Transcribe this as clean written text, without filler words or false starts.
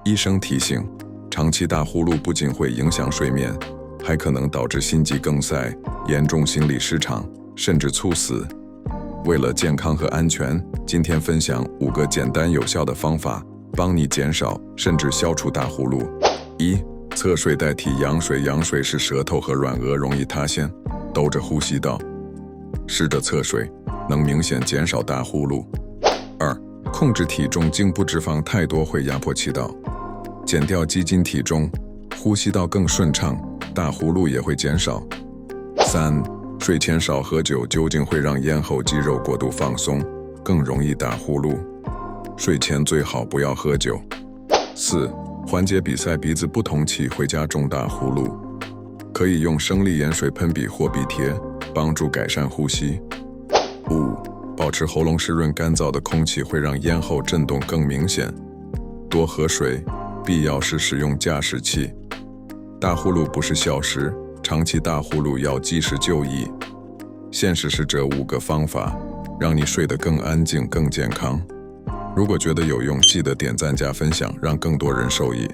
医生提醒，长期大呼噜不仅会影响睡眠，还可能导致心肌梗塞、严重心理失常，甚至猝死。为了健康和安全，今天分享5个简单有效的方法，帮你减少甚至消除大呼噜。1. 侧睡代替仰睡。仰睡使舌头和软腭容易塌陷，兜着呼吸道。试着侧睡，能明显减少大呼噜。2. 控制体重。颈部脂肪太多会压迫气道，减掉肌筋体重，呼吸道更顺畅，大呼噜也会减少。3. 睡前少喝酒。酒精会让咽喉肌肉过度放松，更容易打呼噜。睡前最好不要喝酒。4. 缓解鼻塞。鼻子不通气会加重大呼噜，可以用生理盐水喷鼻或鼻贴，帮助改善呼吸。5. 保持喉咙湿润。干燥的空气会让咽喉震动更明显。多喝水，必要时使用加湿器。大呼噜不是小事，长期大呼噜要及时就医。现实是这5个方法，让你睡得更安静、更健康。如果觉得有用，记得点赞加分享，让更多人受益。